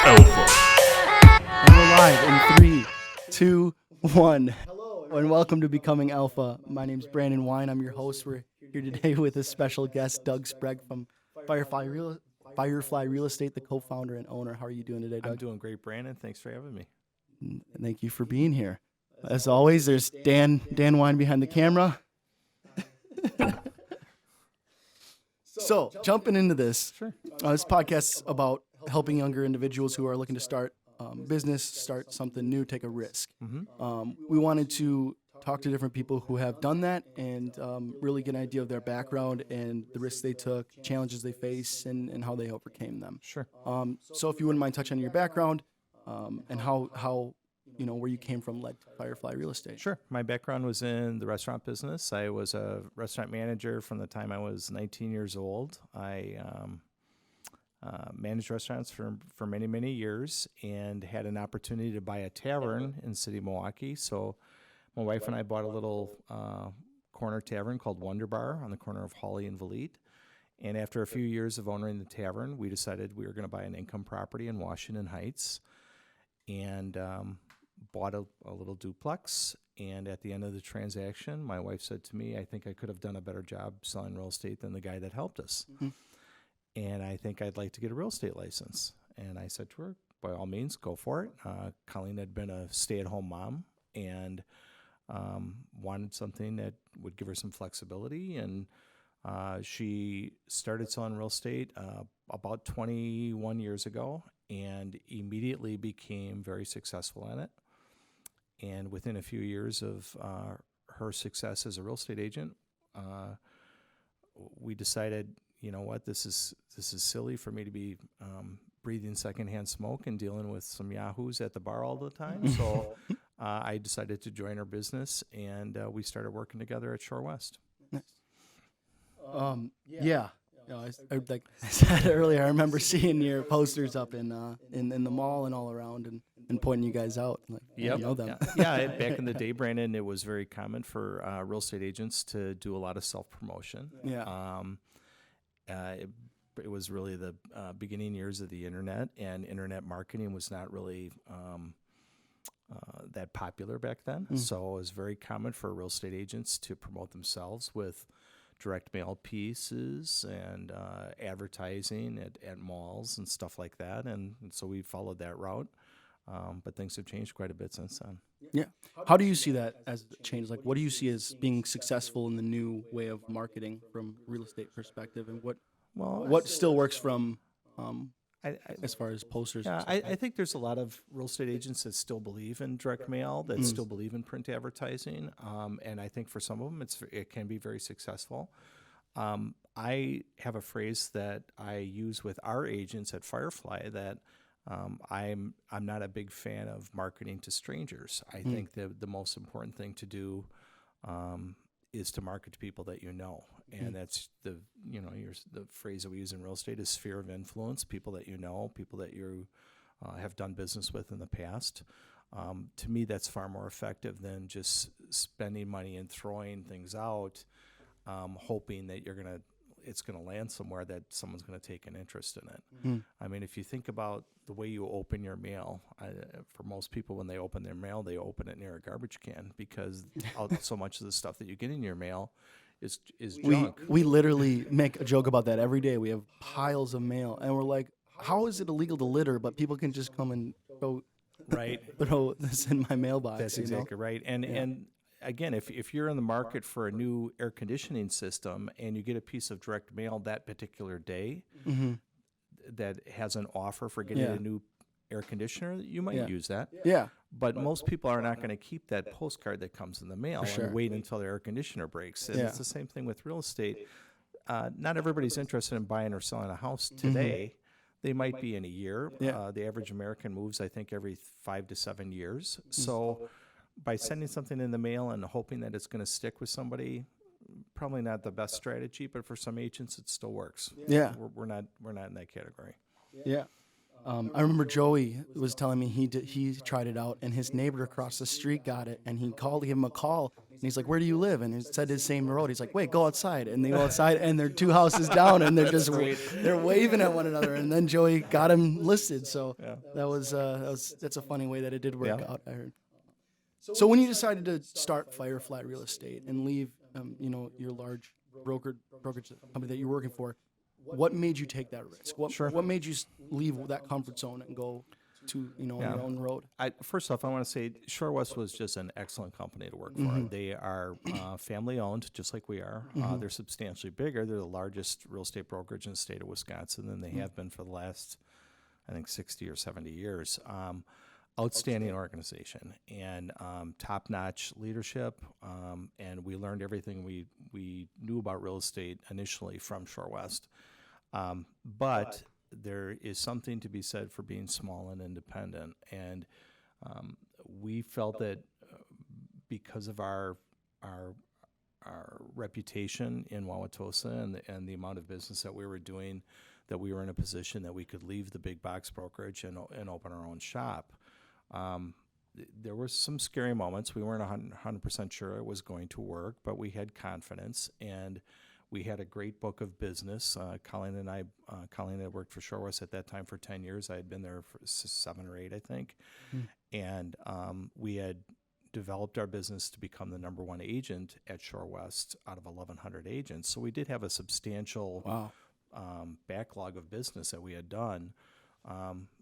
Alpha. And we're live in 3, 2, 1. Hello, and welcome to Becoming Alpha. My name's Brandon Wine. I'm your host. We're here today with a special guest, Doug Sprague from FireFly Real Estate, the co-founder and owner. How are you doing today, Doug? I'm doing great, Brandon. Thanks for having me. Thank you for being here. As always, there's Dan Wine behind the camera. So, jumping into this, Sure. This podcast is about helping younger individuals who are looking to start business, start something new, take a risk. We wanted to talk to different people who have done that and really get an idea of their background and the risks they took, challenges they face, and how they overcame them. Sure. So if you wouldn't mind touching on your background and how where you came from led to FireFly Real Estate. Sure. My background was in the restaurant business. I was a restaurant manager from the time I was 19 years old. I managed restaurants for many, many years and had an opportunity to buy a tavern in city of Milwaukee. So my wife and I bought a little corner tavern called Wonder Bar on the corner of Hawley and Valete. And after a few years of owning the tavern, we decided we were going to buy an income property in Washington Heights and bought a little duplex. And at the end of the transaction, my wife said to me, I think I could have done a better job selling real estate than the guy that helped us. Mm-hmm. And I think I'd like to get a real estate license. And I said to her, by all means, go for it. Colleen had been a stay-at-home mom and wanted something that would give her some flexibility. And she started selling real estate about 21 years ago and immediately became very successful in it. And within a few years of her success as a real estate agent, we decided, you know what, this is silly for me to be breathing secondhand smoke and dealing with some yahoos at the bar all the time. So I decided to join her business, and we started working together at Shore West. Nice. Like I said earlier, I remember seeing your posters up in the mall and all around, and pointing you guys out. Like, yep. I know them. Yeah. Back in the day, Brandon, it was very common for real estate agents to do a lot of self-promotion. Yeah. It was really the beginning years of the internet, and internet marketing was not really that popular back then. So it was very common for real estate agents to promote themselves with direct mail pieces and advertising at malls and stuff like that. And so we followed that route. But things have changed quite a bit since then. Yeah. How do you see that as a change? Like, what do you see as being successful in the new way of marketing from a real estate perspective, and what still works from as far as posters? Yeah, I think there's a lot of real estate agents that still believe in direct mail, that still believe in print advertising, and I think for some of them it can be very successful. I have a phrase that I use with our agents at FireFly that I'm not a big fan of marketing to strangers. I think the most important thing to do is to market to people that you know, and that's the phrase that we use in real estate is sphere of influence. People that you know, people that you have done business with in the past. To me, that's far more effective than just spending money and throwing things out, hoping that it's going to land somewhere that someone's going to take an interest in it. I mean, if you think about the way you open your mail, for most people, when they open their mail, they open it near a garbage can because so much of the stuff that you get in your mail is junk. We literally make a joke about that every day. We have piles of mail, and we're like, how is it illegal to litter, but people can just come and throw this in my mailbox? That's exactly right. And again, if you're in the market for a new air conditioning system and you get a piece of direct mail that particular day that has an offer for getting a new air conditioner, you might use that. Yeah. But most people are not going to keep that postcard that comes in the mail and wait until their air conditioner breaks. And it's the same thing with real estate. Not everybody's interested in buying or selling a house today. They might be in a year. The average American moves, I think, every 5 to 7 years. So by sending something in the mail and hoping that it's going to stick with somebody, probably not the best strategy, but for some agents it still works. Yeah. We're not in that category. Yeah. I remember Joey was telling me he tried it out, and his neighbor across the street got it, and he gave him a call, and he's like, "Where do you live?" And it said his same road. He's like, "Wait, go outside," and they go outside, and they're 2 houses down, and they're just they're waving at one another, and then Joey got him listed. So that's a funny way that it did work out. I heard. So when you decided to start FireFly Real Estate and leave, your large brokerage company that you're working for, what made you take that risk? What made you leave that comfort zone and go to on your own road? First off, I want to say ShoreWest was just an excellent company to work for. They are family owned, just like we are. They're substantially bigger. They're the largest real estate brokerage in the state of Wisconsin, and they have been for the last, I think, 60 or 70 years. Outstanding organization and top-notch leadership, and we learned everything we knew about real estate initially from ShoreWest. But there is something to be said for being small and independent, and we felt that because of our reputation in Wauwatosa and the amount of business that we were doing, that we were in a position that we could leave the big box brokerage and open our own shop. There were some scary moments. We weren't 100% sure it was going to work, but we had confidence, and we had a great book of business. Colleen had worked for ShoreWest at that time for 10 years. I had been there for 7 or 8, I think. And we had developed our business to become the number 1 agent at ShoreWest out of 1,100 agents. So we did have a substantial backlog of business that we had done.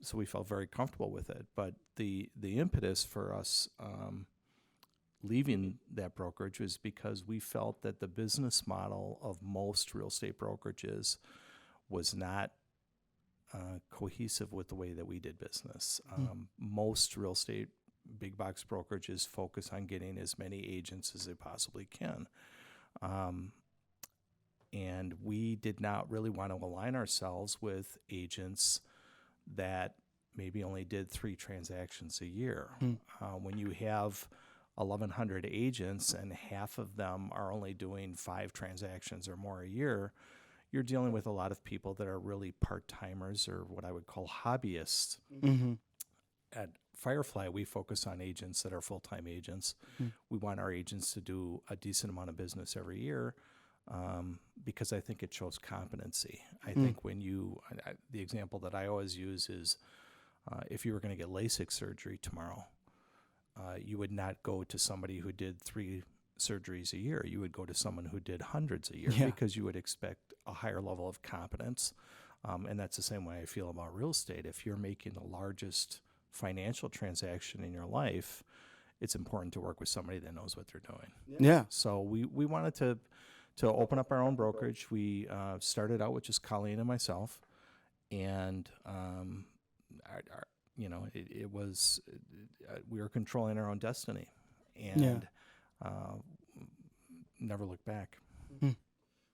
So we felt very comfortable with it. But the impetus for us leaving that brokerage was because we felt that the business model of most real estate brokerages was not cohesive with the way that we did business. Most real estate big box brokerages focus on getting as many agents as they possibly can. And we did not really want to align ourselves with agents that maybe only did 3 transactions a year. When you have 1,100 agents and half of them are only doing 5 transactions or more a year, you're dealing with a lot of people that are really part-timers or what I would call hobbyists. At FireFly, we focus on agents that are full-time agents. We want our agents to do a decent amount of business every year. Because I think it shows competency. I think when the example that I always use is if you were going to get LASIK surgery tomorrow, you would not go to somebody who did 3 surgeries a year. You would go to someone who did hundreds a year because you would expect a higher level of competence. And that's the same way I feel about real estate. If you're making the largest financial transaction in your life, it's important to work with somebody that knows what they're doing. Yeah. So we wanted to open up our own brokerage. We started out with just Colleen and myself, and it was we were controlling our own destiny, and never looked back.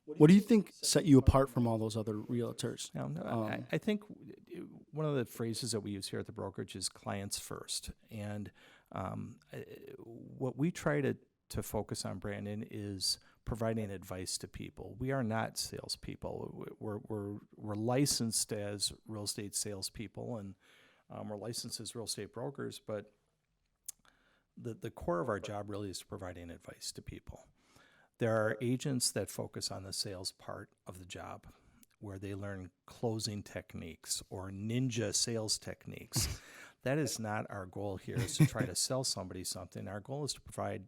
What do you think set you apart from all those other realtors? I think one of the phrases that we use here at the brokerage is clients first, and what we try to focus on, Brandon, is providing advice to people. We are not salespeople. We're licensed as real estate salespeople, and we're licensed as real estate brokers, but the core of our job really is providing advice to people. There are agents that focus on the sales part of the job, where they learn closing techniques or ninja sales techniques. That is not our goal here, is to try to sell somebody something. Our goal is to provide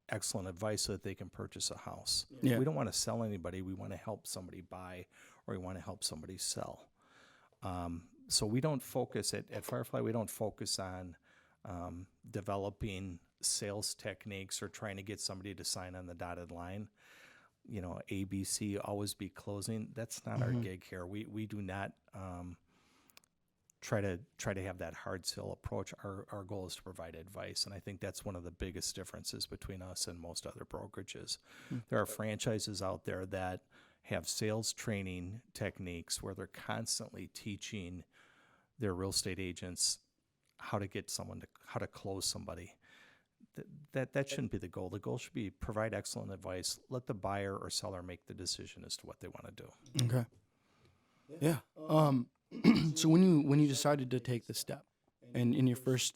excellent advice so that they can purchase a house. We don't want to sell anybody. We want to help somebody buy, or we want to help somebody sell. So we don't focus at FireFly. We don't focus on developing sales techniques or trying to get somebody to sign on the dotted line. ABC, always be closing. That's not our gig here. We do not try to have that hard sell approach. Our goal is to provide advice, and I think that's one of the biggest differences between us and most other brokerages. There are franchises out there that have sales training techniques where they're constantly teaching their real estate agents how to get how to close somebody. That shouldn't be the goal. The goal should be provide excellent advice. Let the buyer or seller make the decision as to what they want to do. Okay. Yeah. So when you decided to take the step, and in your first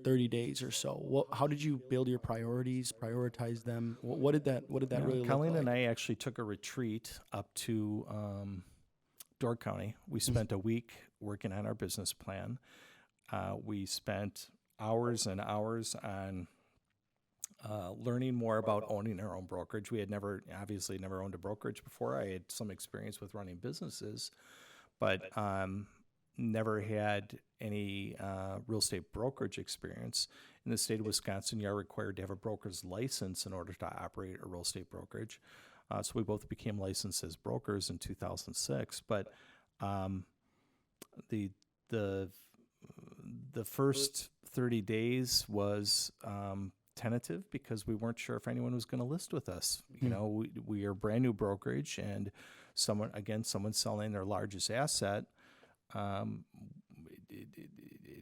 30 days or so, how did you build your priorities, prioritize them? What did that really look Colleen like? and I actually took a retreat up to Door County. We spent a week working on our business plan. We spent hours and hours on learning more about owning our own brokerage. We had obviously never owned a brokerage before. I had some experience with running businesses, but never had any real estate brokerage experience. In the state of Wisconsin, you are required to have a broker's license in order to operate a real estate brokerage. So we both became licensed as brokers in 2006. But the first 30 days was tentative because we weren't sure if anyone was going to list with us. We are a brand new brokerage, and someone selling their largest asset.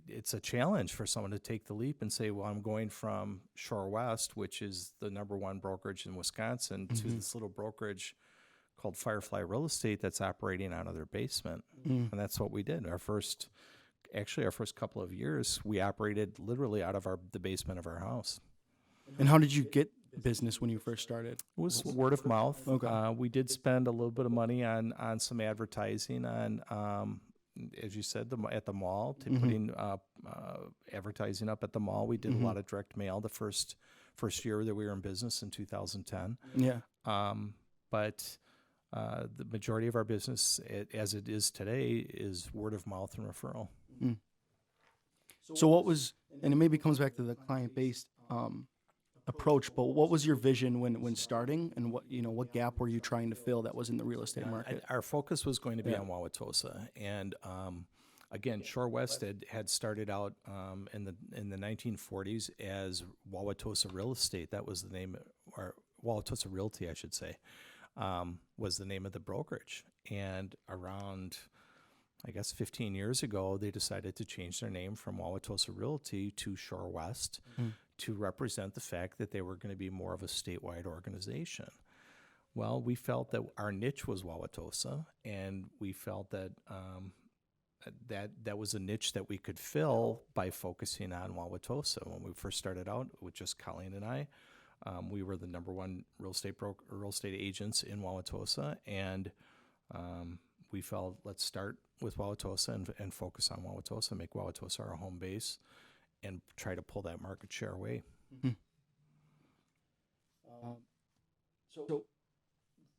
It's a challenge for someone to take the leap and say, well, I'm going from Shore West, which is the number one brokerage in Wisconsin, to this little brokerage called FireFly Real Estate that's operating out of their basement. And that's what we did. Our first couple of years, we operated literally out of the basement of our house. And how did you get business when you first started? It was word of mouth. Okay. We did spend a little bit of money on some advertising on, as you said, at the mall, putting advertising up at the mall. We did a lot of direct mail the first year that we were in business in 2010. Yeah. But the majority of our business, as it is today, is word of mouth and referral. So what was, and it maybe comes back to the client-based approach, but what was your vision when starting, and what gap were you trying to fill that was in the real estate market? Our focus was going to be on Wauwatosa, and again, Shore West had started out in the 1940s as Wauwatosa Real Estate. That was the name, or Wauwatosa Realty, I should say, was the name of the brokerage. And around, I guess, 15 years ago, they decided to change their name from Wauwatosa Realty to Shore West to represent the fact that they were going to be more of a statewide organization. Well, we felt that our niche was Wauwatosa, and we felt that that was a niche that we could fill by focusing on Wauwatosa. When we first started out with just Colleen and I, we were the number one real estate agents in Wauwatosa, and we felt, let's start with Wauwatosa and focus on Wauwatosa, make Wauwatosa our home base, and try to pull that market share away. So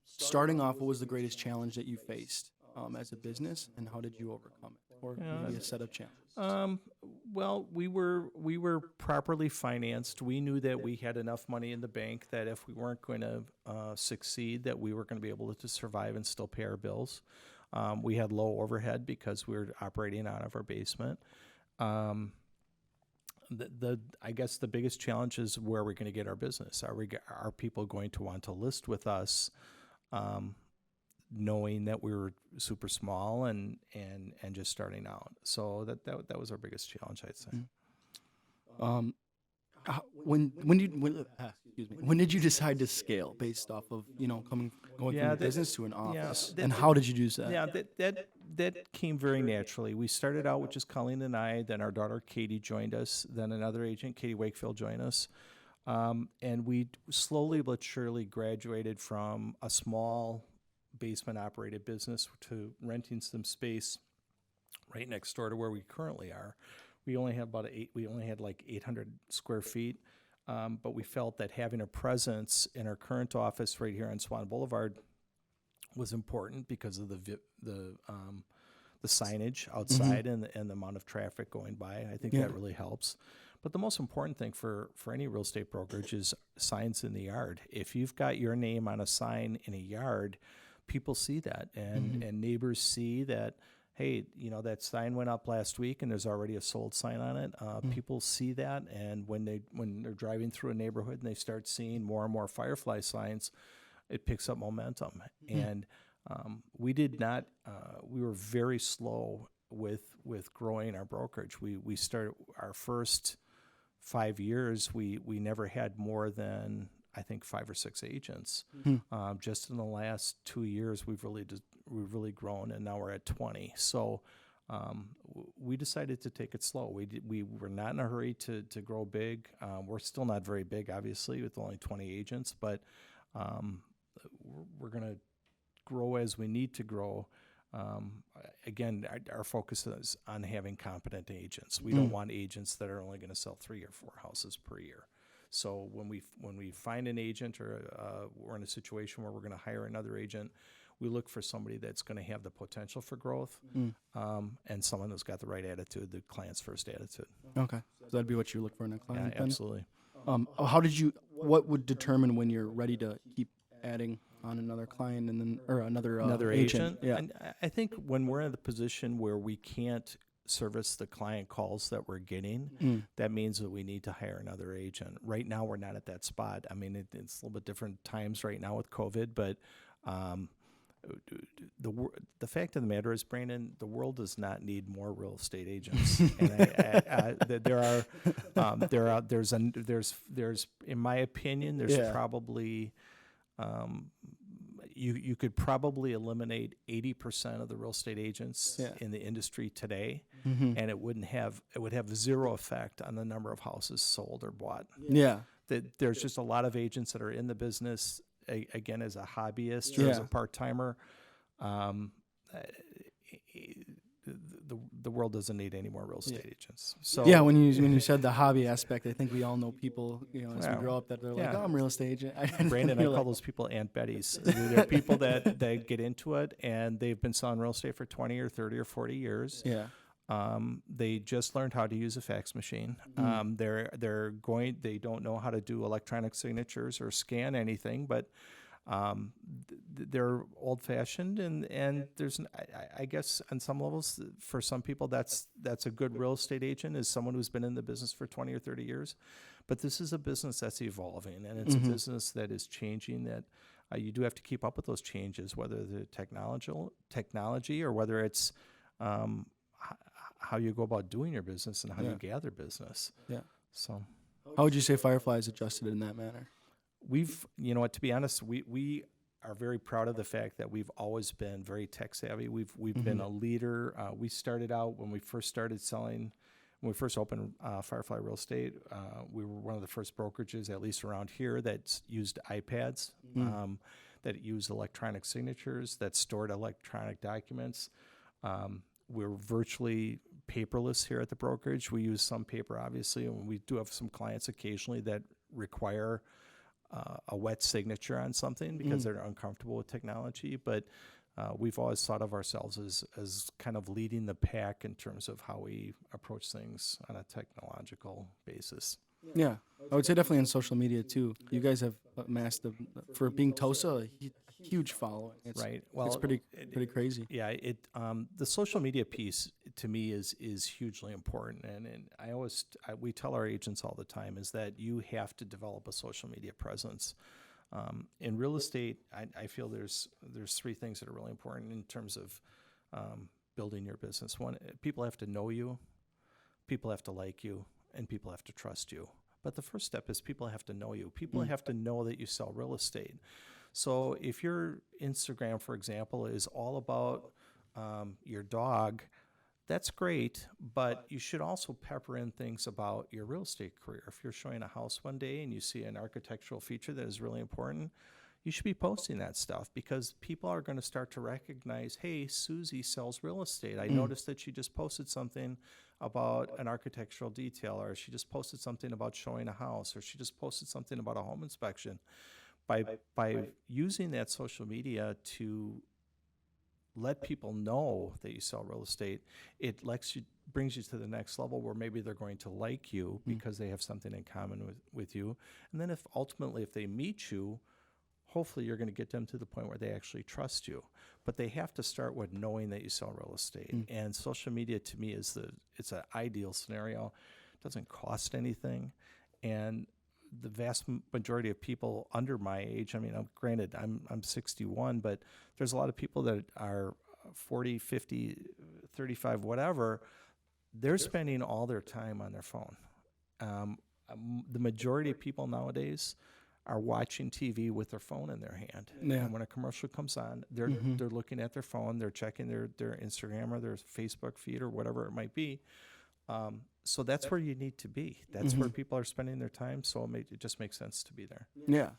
starting off, what was the greatest challenge that you faced as a business, and how did you overcome it, or maybe a set of challenges? Well, we were properly financed. We knew that we had enough money in the bank that if we weren't going to succeed, that we were going to be able to survive and still pay our bills. We had low overhead because we were operating out of our basement. I guess the biggest challenge is where we're going to get our business. Are people going to want to list with us, knowing that we were super small and just starting out? So that was our biggest challenge, I'd say. When did you decide to scale based off of going from a business to an office, and how did you do that? Yeah, that came very naturally. We started out with just Colleen and I. Then our daughter Katie joined us. Then another agent, Katie Wakefield, joined us, and we slowly but surely graduated from a small basement-operated business to renting some space right next door to where we currently are. We only had like 800 square feet. But we felt that having a presence in our current office right here on Swan Boulevard was important because of the signage outside and the amount of traffic going by. I think that really helps. But the most important thing for any real estate brokerage is signs in the yard. If you've got your name on a sign in a yard, people see that, and neighbors see that. Hey, that sign went up last week and there's already a sold sign on it. People see that, and when they're driving through a neighborhood and they start seeing more and more Firefly signs, it picks up momentum. And we were very slow with growing our brokerage. We started our first 5 years, we never had more than, I think, 5 or 6 agents. Just in the last 2 years, we've really grown, and now we're at 20. So we decided to take it slow. We were not in a hurry to grow big. We're still not very big, obviously, with only 20 agents, but we're going to grow as we need to grow. Again, our focus is on having competent agents. We don't want agents that are only going to sell 3 or 4 houses per year. So when we find an agent, or we're in a situation where we're going to hire another agent, we look for somebody that's going to have the potential for growth, and someone who's got the right attitude, the client's first attitude. Okay, so that'd be what you look for in a client. Yeah, absolutely. What would determine when you're ready to keep adding on another client and then or another agent? Yeah, And I think when we're in the position where we can't service the client calls that we're getting, that means that we need to hire another agent. Right now, we're not at that spot. I mean, it's a little bit different times right now with COVID, but the fact of the matter is, Brandon, the world does not need more real estate agents. And there's in my opinion, there's probably you could probably eliminate 80% of the real estate agents in the industry today, and it would have zero effect on the number of houses sold or bought. Yeah, There's just a lot of agents that are in the business again as a hobbyist or as a part-timer. The world doesn't need any more real estate agents. So yeah, when you said the hobby aspect, I think we all know people, as we grow up, that they're like, oh, I'm a real estate agent. Brandon, I call those people Aunt Bettys. They're people that get into it, and they've been selling real estate for 20 or 30 or 40 years. Yeah. They just learned how to use a fax machine. They don't know how to do electronic signatures or scan anything, but they're old-fashioned, and there's, I guess, on some levels, for some people, that's a good real estate agent, is someone who's been in the business for 20 or 30 years. But this is a business that's evolving, and it's a business that is changing. That you do have to keep up with those changes, whether the technology or whether it's how you go about doing your business and how you gather business. Yeah. So, how would you say Firefly has adjusted in that manner? To be honest, we are very proud of the fact that we've always been very tech savvy. We've been a leader. We started out when we first started selling, when we first opened FireFly Real Estate. We were one of the first brokerages, at least around here, that used iPads, that used electronic signatures, that stored electronic documents. We're virtually paperless here at the brokerage. We use some paper, obviously, and we do have some clients occasionally that require a wet signature on something because they're uncomfortable with technology. But we've always thought of ourselves as kind of leading the pack in terms of how we approach things on a technological basis. Yeah, I would say definitely on social media too. You guys have amassed, for being Tosa, a huge following. It's, right. Well, it's pretty crazy. Yeah. The social media piece to me is hugely important, and we tell our agents all the time is that you have to develop a social media presence. In real estate, I feel there's 3 things that are really important in terms of building your business. One, people have to know you, people have to like you, and people have to trust you. But the first step is people have to know you. People have to know that you sell real estate. So if your Instagram, for example, is all about your dog, that's great, but you should also pepper in things about your real estate career. If you're showing a house one day and you see an architectural feature that is really important, you should be posting that stuff, because people are going to start to recognize, hey, Susie sells real estate. I noticed that she just posted something about an architectural detail, or she just posted something about showing a house, or she just posted something about a home inspection. By using that social media to let people know that you sell real estate, it brings you to the next level where maybe they're going to like you because they have something in common with you. And then if they meet you, hopefully you're going to get them to the point where they actually trust you. But they have to start with knowing that you sell real estate. And social media, to me, it's an ideal scenario. It doesn't cost anything. And the vast majority of people under my age, I mean, granted, I'm 61, but there's a lot of people that are 40, 50, 35, whatever. They're spending all their time on their phone. The majority of people nowadays are watching TV with their phone in their hand. Yeah. And when a commercial comes on, they're looking at their phone, they're checking their Instagram or their Facebook feed or whatever it might be. So that's where you need to be. That's where people are spending their time. So it just makes sense to be there. Yeah.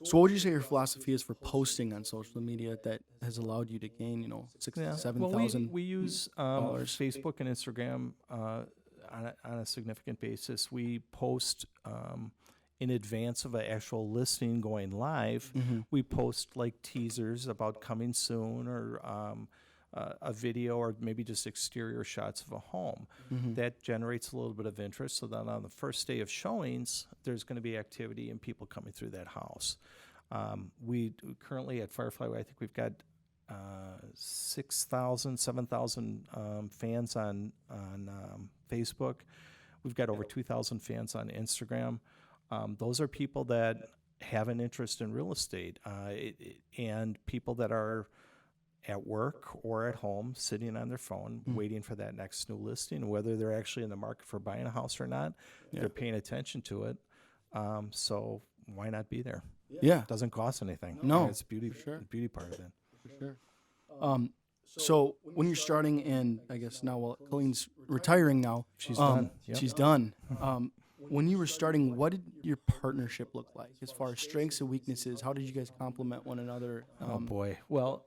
So what would you say your philosophy is for posting on social media that has allowed you to gain, 7,000? We use Facebook and Instagram on a significant basis. We post in advance of an actual listing going live. We post like teasers about coming soon, or a video, or maybe just exterior shots of a home. That generates a little bit of interest, so that on the first day of showings, there's going to be activity and people coming through that house. We currently at FireFly, I think we've got 6,000, 7,000 fans on Facebook. We've got over 2,000 fans on Instagram. Those are people that have an interest in real estate, and people that are at work or at home sitting on their phone waiting for that next new listing. Whether they're actually in the market for buying a house or not, they're paying attention to it. So why not be there? Yeah. It doesn't cost anything. No, It's beauty, the beauty part of it. For sure. So when you're starting, and I guess now, Colleen's retiring now. She's done. Yep. She's done. When you were starting, what did your partnership look like as far as strengths and weaknesses? How did you guys complement one another? Oh boy. Well,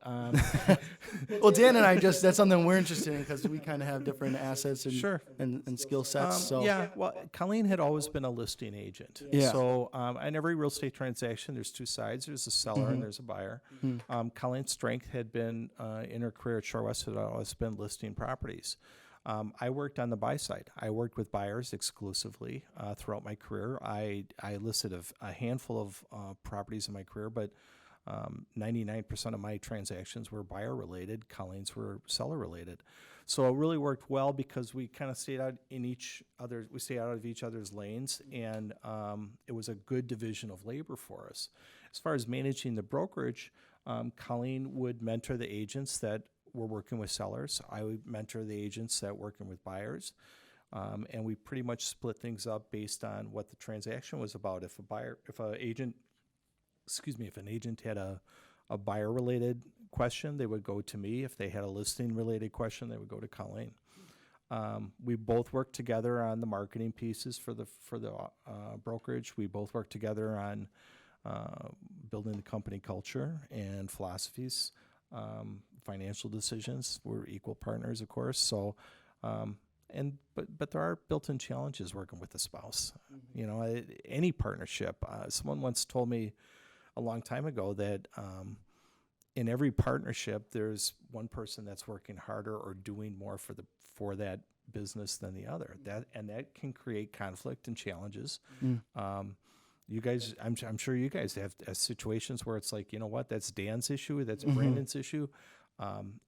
Well, Dan and I that's something we're interested in, because we kind of have different assets and Sure. and skill sets. Well, Colleen had always been a listing agent. Yeah. So in every real estate transaction, there's two sides. There's a seller and there's a buyer. Colleen's strength had been, in her career at Shore West, had always been listing properties. I worked on the buy side. I worked with buyers exclusively throughout my career. I listed a handful of properties in my career, but 99% of my transactions were buyer related. Colleen's were seller related. So it really worked well, because we kind of stayed out we stayed out of each other's lanes, and it was a good division of labor for us. As far as managing the brokerage, Colleen would mentor the agents that were working with sellers. I would mentor the agents that were working with buyers. And we pretty much split things up based on what the transaction was about. If an agent had a buyer related question, they would go to me. If they had a listing related question, they would go to Colleen. We both worked together on the marketing pieces for the brokerage. We both worked together on building the company culture and philosophies. Financial decisions. We're equal partners, of course. So, but there are built-in challenges working with a spouse. Any partnership. Someone once told me a long time ago that in every partnership, there's one person that's working harder or doing more for that business than the other. That can create conflict and challenges. You guys, I'm sure you guys have situations where it's like, that's Dan's issue, that's Brandon's issue.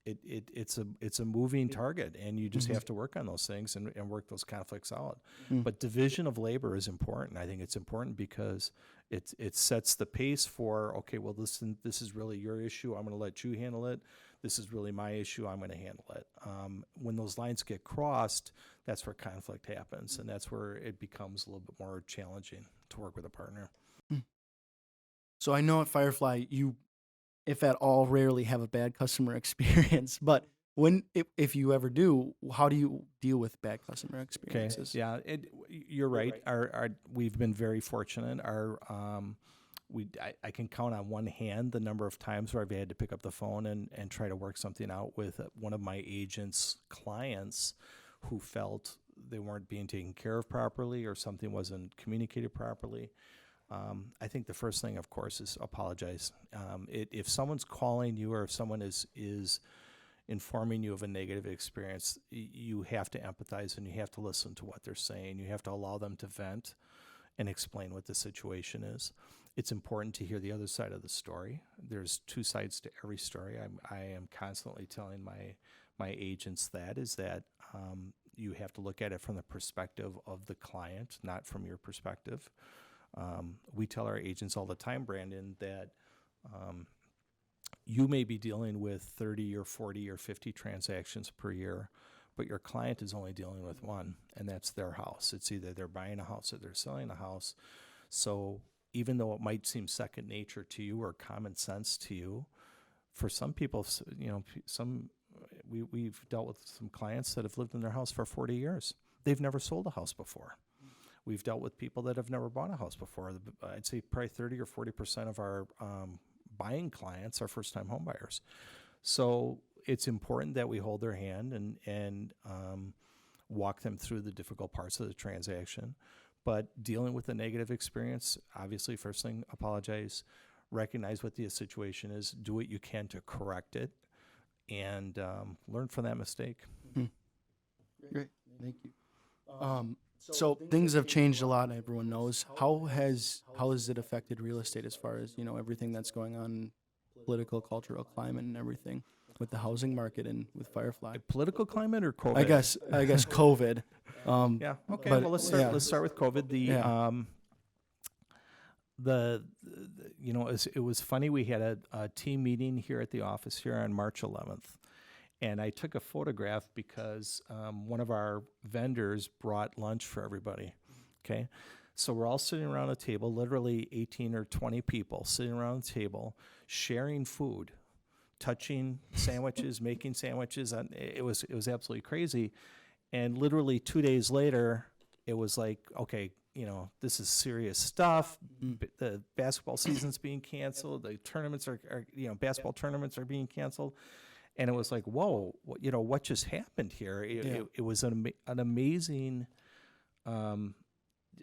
It's a moving target, and you just have to work on those things and work those conflicts out. But division of labor is important. I think it's important because it sets the pace for, okay, well, this is really your issue. I'm going to let you handle it. This is really my issue. I'm going to handle it. When those lines get crossed, that's where conflict happens, and that's where it becomes a little bit more challenging to work with a partner. So I know at FireFly, you, if at all, rarely have a bad customer experience. But if you ever do, how do you deal with bad customer experiences? Okay. Yeah, you're right. We've been very fortunate. I can count on one hand the number of times where I've had to pick up the phone and try to work something out with one of my agent's clients who felt they weren't being taken care of properly, or something wasn't communicated properly. I think the first thing, of course, is apologize. If someone's calling you, or if someone is informing you of a negative experience, you have to empathize, and you have to listen to what they're saying. You have to allow them to vent and explain what the situation is. It's important to hear the other side of the story. There's two sides to every story. I am constantly telling my agents that you have to look at it from the perspective of the client, not from your perspective. We tell our agents all the time, Brandon, that you may be dealing with 30 or 40 or 50 transactions per year, but your client is only dealing with one, and that's their house. It's either they're buying a house or they're selling a house. So even though it might seem second nature to you or common sense to you, for some people, we've dealt with some clients that have lived in their house for 40 years. They've never sold a house before. We've dealt with people that have never bought a house before. I'd say probably 30 or 40% of our buying clients are first-time home buyers. So it's important that we hold their hand and walk them through the difficult parts of the transaction. But dealing with a negative experience, obviously, first thing, apologize, recognize what the situation is, do what you can to correct it, and learn from that mistake. Great, thank you. So things have changed a lot, everyone knows. How has it affected real estate as far as, everything that's going on, political, cultural climate and everything with the housing market and with FireFly? Political climate or COVID? I guess COVID. Yeah. Okay. But, well, let's start with COVID. It was funny. We had a team meeting here at the office here on March 11th. And I took a photograph because one of our vendors brought lunch for everybody. Okay. So we're all sitting around a table, literally 18 or 20 people sitting around the table, sharing food, touching sandwiches, making sandwiches. It was absolutely crazy. And literally 2 days later, it was like, okay, this is serious stuff. The basketball season's being canceled. The tournaments are basketball tournaments are being canceled. And it was like, whoa, what just happened here? It was an amazing,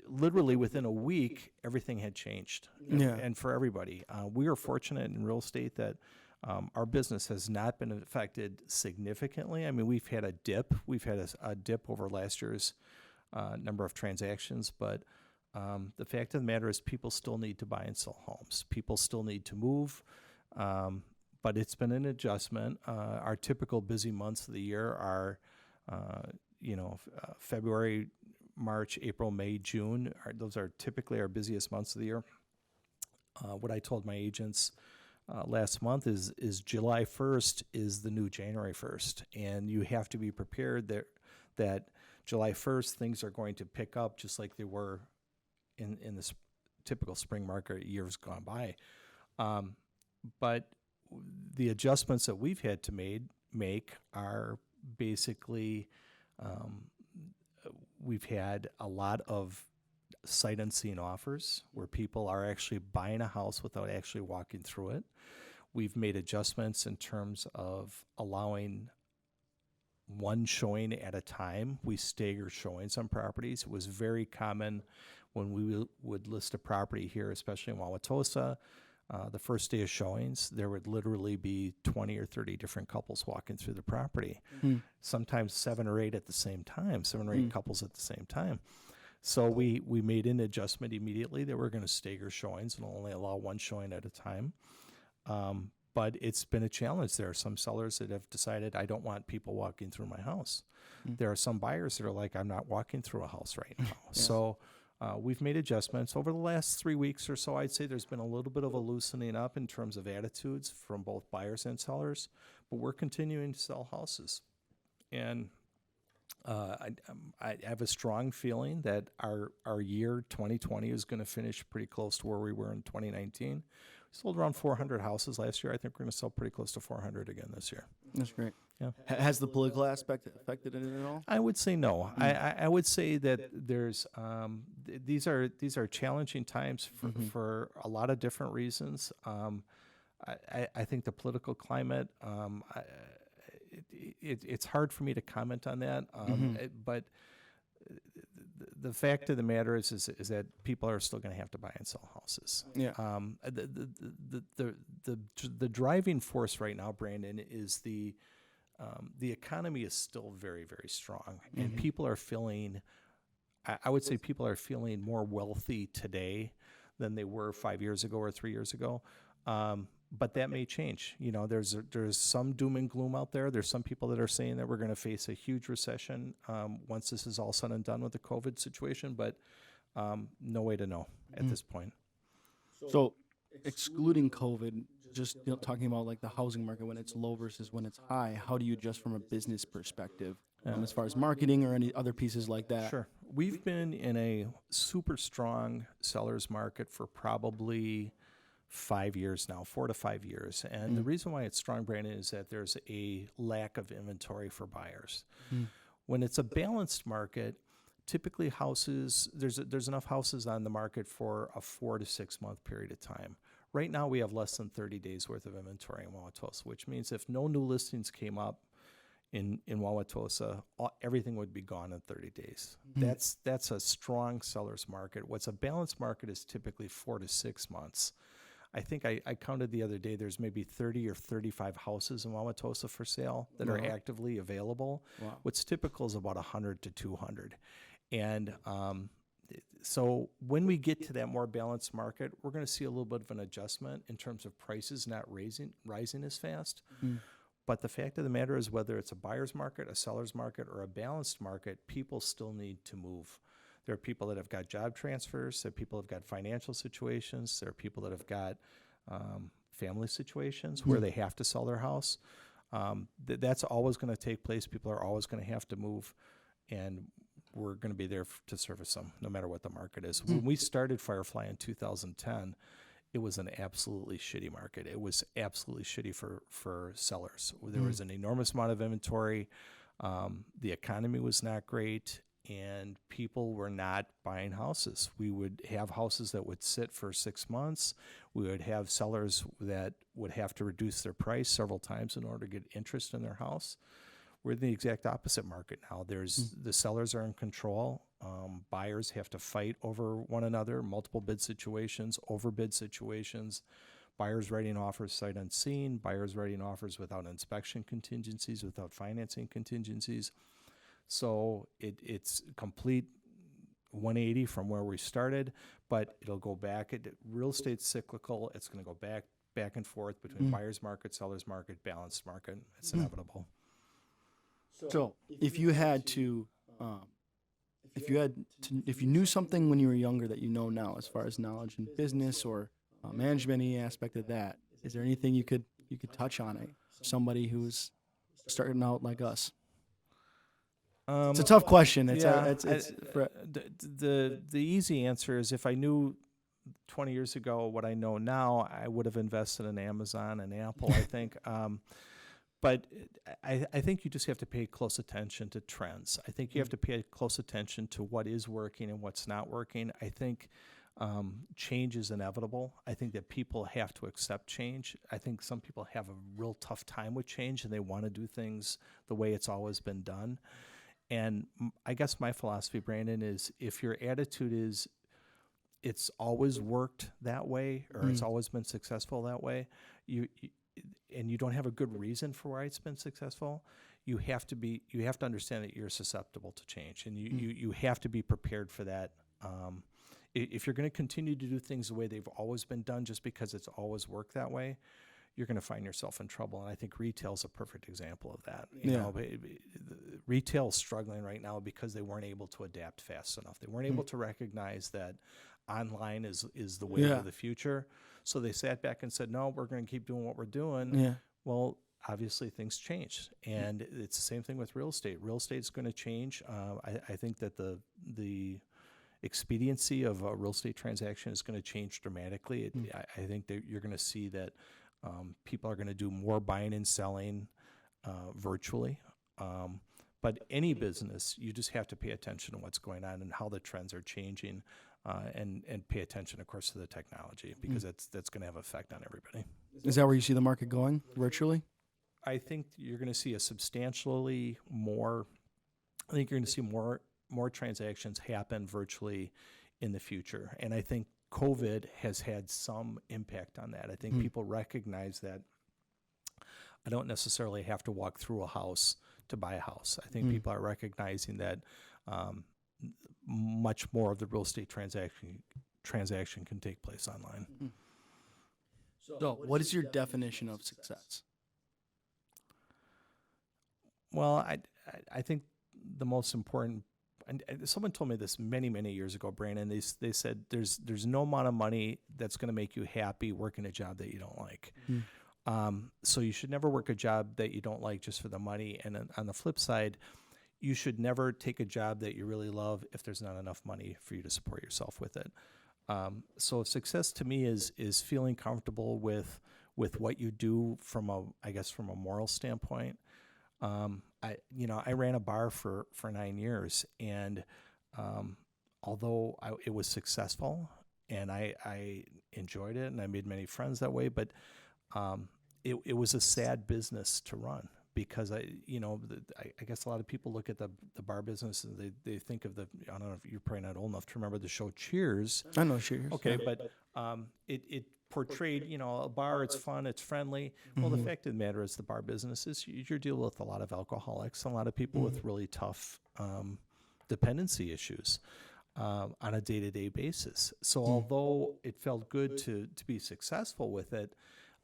literally within a week, everything had changed. And for everybody. We are fortunate in real estate that our business has not been affected significantly. I mean, we've had a dip. We've had a dip over last year's number of transactions. But the fact of the matter is people still need to buy and sell homes. People still need to move. But it's been an adjustment. Our typical busy months of the year are, February, March, April, May, June. Those are typically our busiest months of the year. What I told my agents last month is July 1st is the new January 1st. And you have to be prepared that July 1st, things are going to pick up just like they were in the typical spring market years gone by. But the adjustments that we've had to make are basically we've had a lot of sight unseen offers where people are actually buying a house without actually walking through it. We've made adjustments in terms of allowing one showing at a time. We stagger showings on properties. It was very common when we would list a property here, especially in Wauwatosa. The first day of showings, there would literally be 20 or 30 different couples walking through the property. Sometimes 7 or 8 at the same time, 7 or 8 couples at the same time. So we made an adjustment immediately that we're going to stagger showings and only allow one showing at a time. But it's been a challenge. There are some sellers that have decided, I don't want people walking through my house. There are some buyers that are like, I'm not walking through a house right now. So we've made adjustments. Over the last 3 weeks or so, I'd say there's been a little bit of a loosening up in terms of attitudes from both buyers and sellers, but we're continuing to sell houses. And I have a strong feeling that our year 2020 is going to finish pretty close to where we were in 2019. We sold around 400 houses last year. I think we're going to sell pretty close to 400 again this year. That's great. Yeah. Has the political aspect affected it at all? I would say no. I would say that there's these are challenging times for a lot of different reasons. I think the political climate. It's hard for me to comment on that, but the fact of the matter is that people are still going to have to buy and sell houses. Yeah. The driving force right now, Brandon, is the economy is still very, very strong, and people are feeling. I would say people are feeling more wealthy today than they were 5 years ago or 3 years ago. But that may change. There's some doom and gloom out there. There's some people that are saying that we're going to face a huge recession once this is all said and done with the COVID situation, but no way to know at this point. So, excluding COVID, just talking about like the housing market when it's low versus when it's high, how do you adjust from a business perspective as far as marketing or any other pieces like that? Sure. we've been in a super strong seller's market for probably 5 years now, 4 to 5 years. And the reason why it's strong, Brandon, is that there's a lack of inventory for buyers. When it's a balanced market, typically houses, there's enough houses on the market for a 4 to 6 month period of time. Right now, we have less than 30 days worth of inventory in Wauwatosa, which means if no new listings came up in Wauwatosa, everything would be gone in 30 days. That's a strong seller's market. What's a balanced market is typically 4 to 6 months. I think I counted the other day, there's maybe 30 or 35 houses in Wauwatosa for sale that are actively available. Wow. What's typical is about 100 to 200. And so when we get to that more balanced market, we're going to see a little bit of an adjustment in terms of prices not rising as fast. But the fact of the matter is, whether it's a buyer's market, a seller's market, or a balanced market, people still need to move. There are people that have got job transfers. There are people that have got financial situations. There are people that have got family situations where they have to sell their house. That's always going to take place. People are always going to have to move, and we're going to be there to service them no matter what the market is. When we started FireFly in 2010, it was an absolutely shitty market. It was absolutely shitty for sellers. There was an enormous amount of inventory. The economy was not great, and people were not buying houses. We would have houses that would sit for 6 months. We would have sellers that would have to reduce their price several times in order to get interest in their house. We're in the exact opposite market now. The sellers are in control. Buyers have to fight over one another, multiple bid situations, overbid situations, buyers writing offers sight unseen, buyers writing offers without inspection contingencies, without financing contingencies. So it's complete 180 from where we started, but it'll go back. Real estate's cyclical. It's going to go back and forth between buyer's market, seller's market, balanced market. It's inevitable. So if you had to, if you knew something when you were younger that you know now, as far as knowledge in business or management, any aspect of that, is there anything you could touch on it? Somebody who's starting out like us. It's a tough question. The easy answer is, if I knew 20 years ago what I know now, I would have invested in Amazon and Apple, I think. But I think you just have to pay close attention to trends. I think you have to pay close attention to what is working and what's not working. I think change is inevitable. I think that people have to accept change. I think some people have a real tough time with change, and they want to do things the way it's always been done. And I guess my philosophy, Brandon, is if your attitude is it's always worked that way, or it's always been successful that way, and you don't have a good reason for why it's been successful, you have to understand that you're susceptible to change, and you have to be prepared for that. If you're going to continue to do things the way they've always been done just because it's always worked that way, you're going to find yourself in trouble. And I think retail is a perfect example of that. You know, retail is struggling right now because they weren't able to adapt fast enough. They weren't able to recognize that online is the way of the future. So they sat back and said, no, we're going to keep doing what we're doing. Yeah. Well, obviously things changed. And it's the same thing with real estate. Real estate is going to change. I think that the expediency of a real estate transaction is going to change dramatically. I think that you're going to see that people are going to do more buying and selling virtually. But any business, you just have to pay attention to what's going on and how the trends are changing, and pay attention, of course, to the technology, because that's going to have an effect on everybody. Is that where you see the market going, virtually? I think you're going to see more transactions happen virtually in the future. And I think COVID has had some impact on that. I think people recognize that I don't necessarily have to walk through a house to buy a house. I think people are recognizing that much more of the real estate transaction can take place online. So what is your definition of success? Well, I think the most important, and someone told me this many, many years ago, Brandon. They said there's no amount of money that's going to make you happy working a job that you don't like. So you should never work a job that you don't like just for the money. And on the flip side, you should never take a job that you really love if there's not enough money for you to support yourself with it. So success to me is feeling comfortable with what you do from a moral standpoint. I ran a bar for 9 years, and although it was successful and I enjoyed it and I made many friends that way, but it was a sad business to run. Because I guess a lot of people look at the bar business and they think of I don't know if you're probably not old enough to remember the show Cheers. I know Cheers. Okay, but it portrayed, a bar, it's fun, it's friendly. Well, the fact of the matter is the bar business is you're dealing with a lot of alcoholics and a lot of people with really tough dependency issues on a day-to-day basis. So although it felt good to be successful with it,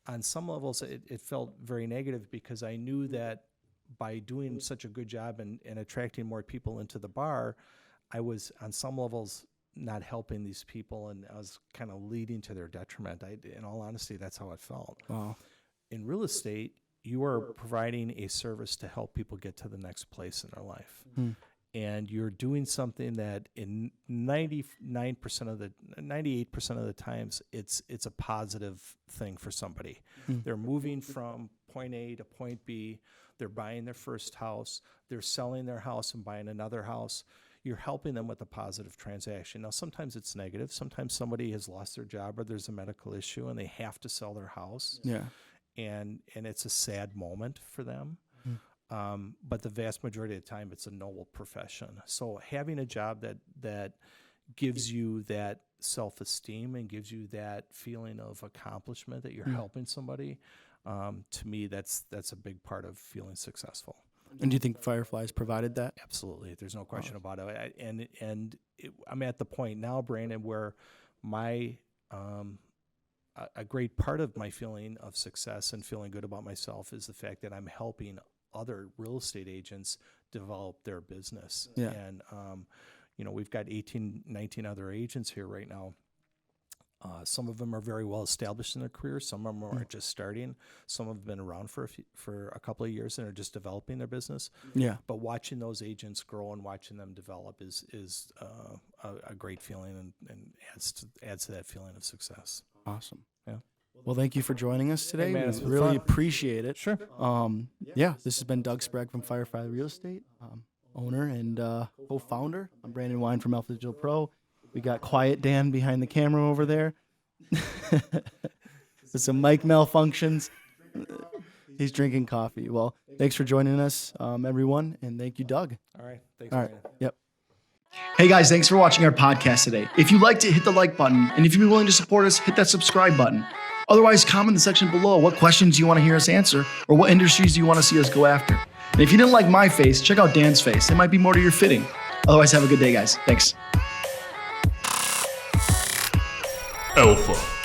on some levels, it felt very negative because I knew that by doing such a good job and attracting more people into the bar, I was on some levels not helping these people, and I was kind of leading to their detriment. In all honesty, that's how it felt. Wow. In real estate, you are providing a service to help people get to the next place in their life. And you're doing something that in 98% of the times, it's a positive thing for somebody. They're moving from point A to point B. They're buying their first house. They're selling their house and buying another house. You're helping them with a positive transaction. Now, sometimes it's negative. Sometimes somebody has lost their job or there's a medical issue and they have to sell their house. Yeah. And it's a sad moment for them. But the vast majority of the time, it's a noble profession. So having a job that gives you that self-esteem and gives you that feeling of accomplishment that you're helping somebody, to me, that's a big part of feeling successful. And do you think Fireflys provided that? Absolutely. There's no question about it. I'm at the point now, Brandon, where a great part of my feeling of success and feeling good about myself is the fact that I'm helping other real estate agents develop their business. Yeah. And, we've got 18, 19 other agents here right now. Some of them are very well established in their careers. Some of them are just starting. Some have been around for a couple of years and are just developing their business. Yeah. But watching those agents grow and watching them develop is a great feeling and adds to that feeling of success. Awesome. Yeah. Well, thank you for joining us today. Hey, man, We it's been really fun. appreciate it. Sure. This has been Doug Sprague from FireFly Real Estate, owner and co-founder. I'm Brandon Wine from Alpha Digital Pro. We got Quiet Dan behind the camera over there. With some mic malfunctions. He's drinking coffee. Well, thanks for joining us, everyone, and thank you, Doug. All right. Thanks, All right. Brandon. Yep. Hey guys, thanks for watching our podcast today. If you liked it, hit the like button. And if you'd be willing to support us, hit that subscribe button. Otherwise, comment in the section below what questions you want to hear us answer or what industries do you want to see us go after. And if you didn't like my face, check out Dan's face. It might be more to your fitting. Otherwise, have a good day, guys. Thanks. Alpha.